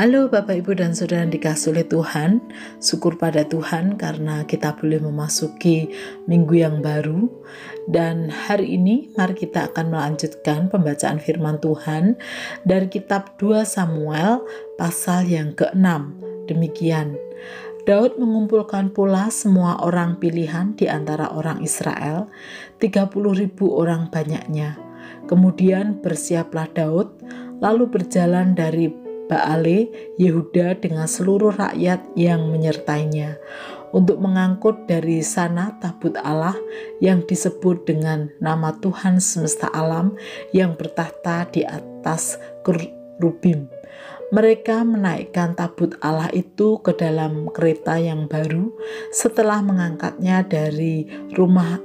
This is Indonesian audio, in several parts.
Halo Bapak Ibu dan Saudara yang dikasihi oleh Tuhan. Syukur pada Tuhan karena kita boleh memasuki minggu yang baru. Dan hari ini mari kita akan melanjutkan pembacaan firman Tuhan dari kitab 2 Samuel pasal yang ke-6. Demikian, Daud mengumpulkan pula semua orang pilihan di antara orang Israel, 30.000 orang banyaknya. Kemudian bersiaplah Daud, lalu berjalan dari Baale, Yehuda dengan seluruh rakyat yang menyertainya untuk mengangkut dari sana tabut Allah yang disebut dengan nama Tuhan semesta alam yang bertahta di atas kerubim. Mereka menaikkan tabut Allah itu ke dalam kereta yang baru setelah mengangkatnya dari rumah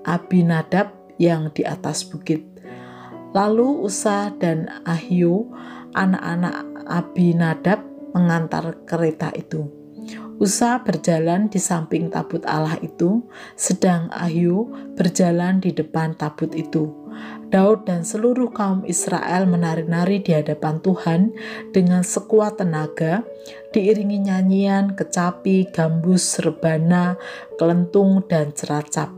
Abinadab yang di atas bukit. Lalu Usa dan Ahio, anak-anak Abinadab, mengantar kereta itu. Usa berjalan di samping tabut Allah itu, sedang Ahio berjalan di depan tabut itu. Daud dan seluruh kaum Israel menari-nari di hadapan Tuhan dengan sekuat tenaga, diiringi nyanyian, kecapi, gambus, rebana, kelentung, dan ceracap.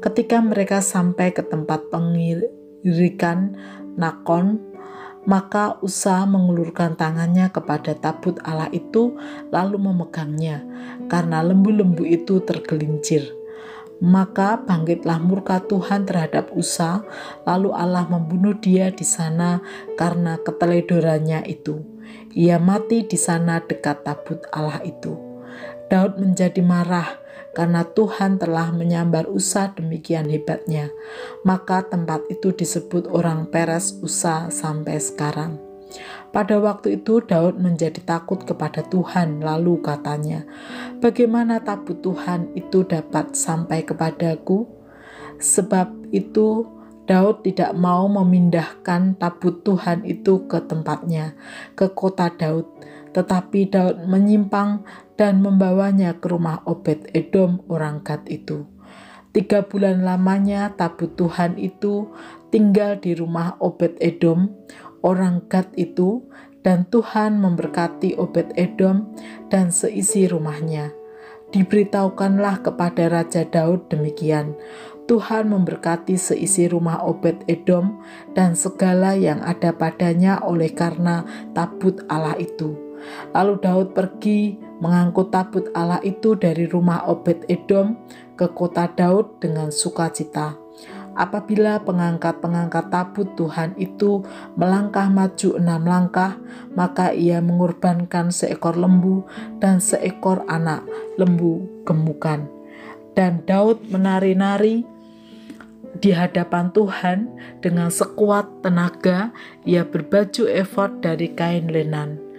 Ketika mereka sampai ke tempat pengirikan Nakon, maka Usa mengulurkan tangannya kepada tabut Allah itu lalu memegangnya, karena lembu-lembu itu tergelincir. Maka bangkitlah murka Tuhan terhadap Usa, lalu Allah membunuh dia di sana karena keteledorannya itu. Ia mati di sana dekat tabut Allah itu. Daud menjadi marah karena Tuhan telah menyambar Usa demikian hebatnya. Maka tempat itu disebut orang Peres Usa sampai sekarang. Pada waktu itu Daud menjadi takut kepada Tuhan, lalu katanya, "Bagaimana tabut Tuhan itu dapat sampai kepadaku?" Sebab itu Daud tidak mau memindahkan tabut Tuhan itu ke tempatnya, ke kota Daud. Tetapi Daud menyimpang dan membawanya ke rumah Obed-Edom orang Gad itu. 3 bulan lamanya tabut Tuhan itu tinggal di rumah Obed-Edom orang Gad itu, dan Tuhan memberkati Obed-Edom dan seisi rumahnya. Diberitahukanlah kepada Raja Daud demikian, Tuhan memberkati seisi rumah Obed-Edom dan segala yang ada padanya oleh karena tabut Allah itu. Lalu Daud pergi mengangkut tabut Allah itu dari rumah Obed-Edom ke kota Daud dengan sukacita. Apabila pengangkat-pengangkat tabut Tuhan itu melangkah maju 6 langkah, maka ia mengorbankan seekor lembu dan seekor anak lembu gemukan. Dan Daud menari-nari di hadapan Tuhan dengan sekuat tenaga. Ia berbaju efod dari kain lenan.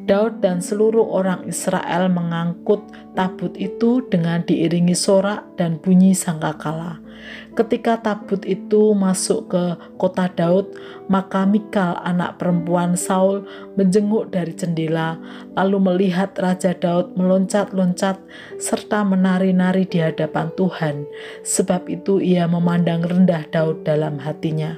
Daud dan seluruh orang Israel mengangkut tabut itu dengan diiringi sorak dan bunyi sangkakala. Ketika tabut itu masuk ke kota Daud, maka Mikal anak perempuan Saul menjenguk dari jendela, lalu melihat Raja Daud meloncat-loncat serta menari-nari di hadapan Tuhan. Sebab itu ia memandang rendah Daud dalam hatinya.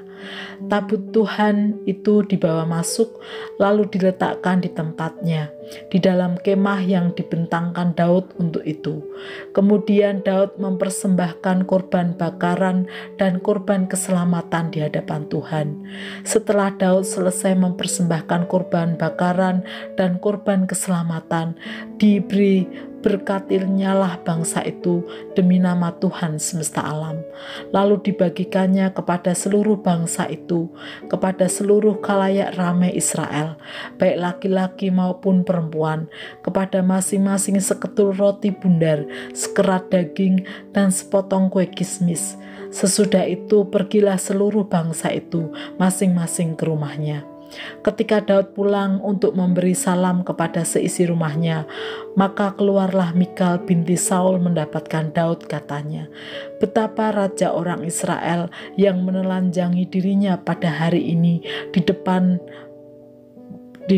Tabut Tuhan itu dibawa masuk, lalu diletakkan di tempatnya, di dalam kemah yang dibentangkan Daud untuk itu. Kemudian Daud mempersembahkan korban bakaran dan korban keselamatan di hadapan Tuhan. Setelah Daud selesai mempersembahkan korban bakaran dan korban keselamatan, diberi berkatilnyalah bangsa itu demi nama Tuhan semesta alam. Lalu dibagikannya kepada seluruh bangsa itu, kepada seluruh khalayak ramai Israel, baik laki-laki maupun perempuan, kepada masing-masing seketul roti bundar, sekerat daging, dan sepotong kue kismis. Sesudah itu pergilah seluruh bangsa itu masing-masing ke rumahnya. Ketika Daud pulang untuk memberi salam kepada seisi rumahnya, maka keluarlah Mikal binti Saul mendapatkan Daud, katanya, "Betapa raja orang Israel yang menelanjangi dirinya pada hari ini di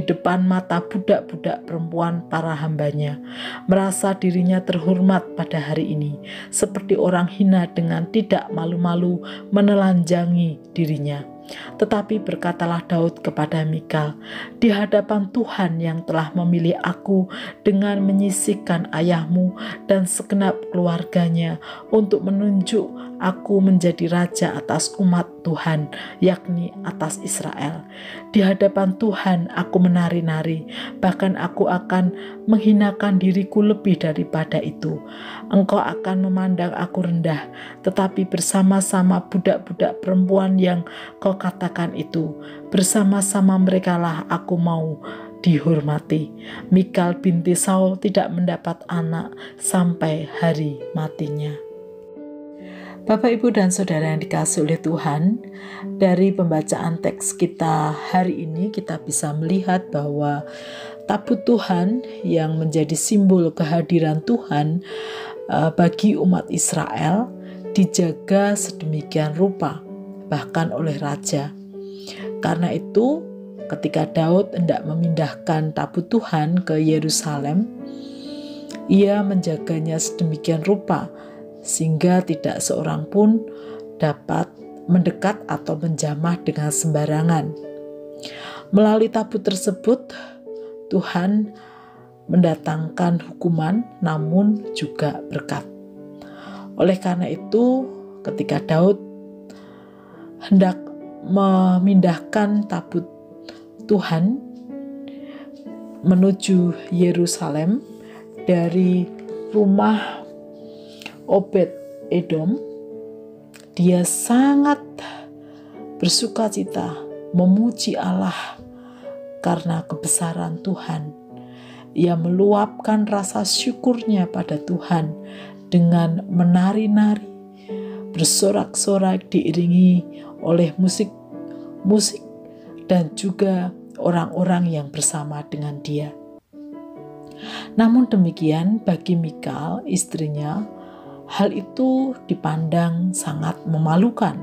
depan mata budak-budak perempuan para hambanya, merasa dirinya terhormat pada hari ini, seperti orang hina dengan tidak malu-malu menelanjangi dirinya." Tetapi berkatalah Daud kepada Mikal, "Di hadapan Tuhan yang telah memilih aku dengan menyisihkan ayahmu dan segenap keluarganya untuk menunjuk aku menjadi raja atas umat Tuhan, yakni atas Israel. Di hadapan Tuhan aku menari-nari, bahkan aku akan menghinakan diriku lebih daripada itu. Engkau akan memandang aku rendah, tetapi bersama-sama budak-budak perempuan yang kau katakan itu, bersama-sama merekalah aku mau dihormati." Mikal binti Saul tidak mendapat anak sampai hari matinya. Bapak, Ibu, dan Saudara yang dikasihi oleh Tuhan, dari pembacaan teks kita hari ini kita bisa melihat bahwa tabut Tuhan yang menjadi simbol kehadiran Tuhan bagi umat Israel dijaga sedemikian rupa, bahkan oleh raja. Karena itu, ketika Daud hendak memindahkan tabut Tuhan ke Yerusalem, ia menjaganya sedemikian rupa sehingga tidak seorang pun dapat mendekat atau menjamah dengan sembarangan. Melalui tabut tersebut, Tuhan mendatangkan hukuman namun juga berkat. Oleh karena itu, ketika Daud hendak memindahkan tabut Tuhan menuju Yerusalem dari rumah Obed Edom, dia sangat bersukacita memuji Allah karena kebesaran Tuhan. Ia meluapkan rasa syukurnya pada Tuhan dengan menari-nari, bersorak-sorak diiringi oleh musik dan juga orang-orang yang bersama dengan dia. Namun demikian, bagi Mikal, istrinya, hal itu dipandang sangat memalukan.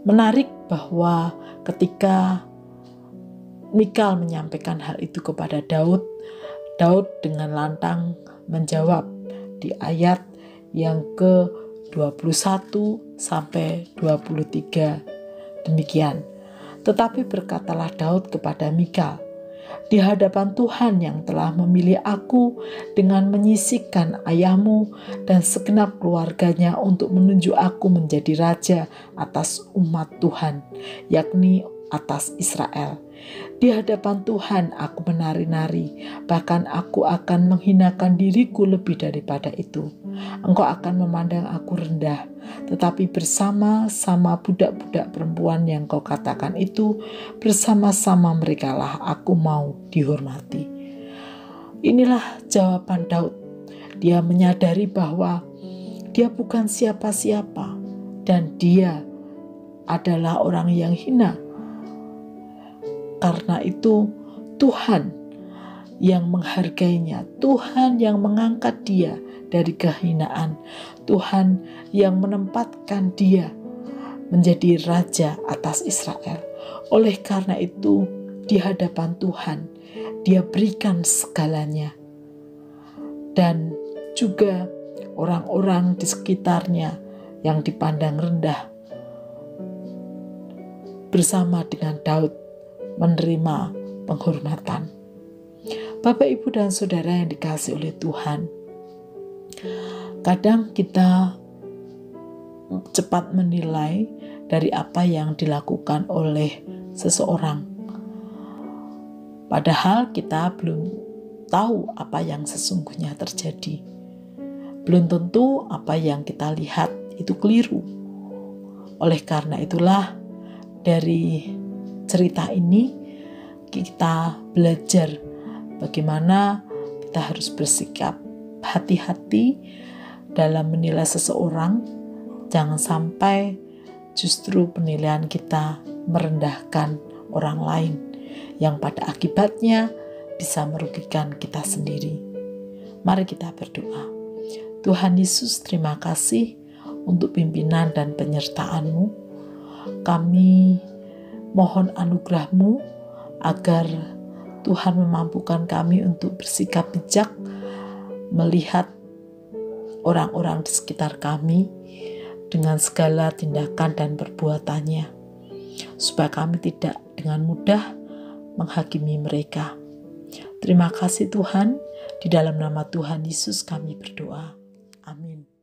Menarik bahwa ketika Mikal menyampaikan hal itu kepada Daud, Daud dengan lantang menjawab di ayat yang ke-21 sampai 23 demikian. Tetapi berkatalah Daud kepada Mikal, "Di hadapan Tuhan yang telah memilih aku dengan menyisihkan ayahmu dan segenap keluarganya untuk menunjuk aku menjadi raja atas umat Tuhan, yakni atas Israel. Di hadapan Tuhan aku menari-nari, bahkan aku akan menghinakan diriku lebih daripada itu. Engkau akan memandang aku rendah, tetapi bersama-sama budak-budak perempuan yang kau katakan itu, bersama-sama merekalah aku mau dihormati." Inilah jawaban Daud. Dia menyadari bahwa dia bukan siapa-siapa dan dia adalah orang yang hina. Karena itu Tuhan yang menghargainya, Tuhan yang mengangkat dia dari kehinaan, Tuhan yang menempatkan dia menjadi raja atas Israel. Oleh karena itu, di hadapan Tuhan, dia berikan segalanya. Dan juga orang-orang di sekitarnya yang dipandang rendah bersama dengan Daud menerima penghormatan. Bapak, Ibu, dan Saudara yang dikasihi oleh Tuhan, kadang kita cepat menilai dari apa yang dilakukan oleh seseorang. Padahal kita belum tahu apa yang sesungguhnya terjadi. Belum tentu apa yang kita lihat itu keliru. Oleh karena itulah, dari cerita ini kita belajar bagaimana kita harus bersikap hati-hati dalam menilai seseorang. Jangan sampai justru penilaian kita merendahkan orang lain yang pada akibatnya bisa merugikan kita sendiri. Mari kita berdoa. Tuhan Yesus, terima kasih untuk pimpinan dan penyertaan-Mu. Kami mohon anugerah-Mu agar Tuhan memampukan kami untuk bersikap bijak melihat orang-orang di sekitar kami dengan segala tindakan dan perbuatannya, supaya kami tidak dengan mudah menghakimi mereka. Terima kasih Tuhan, di dalam nama Tuhan Yesus kami berdoa. Amin.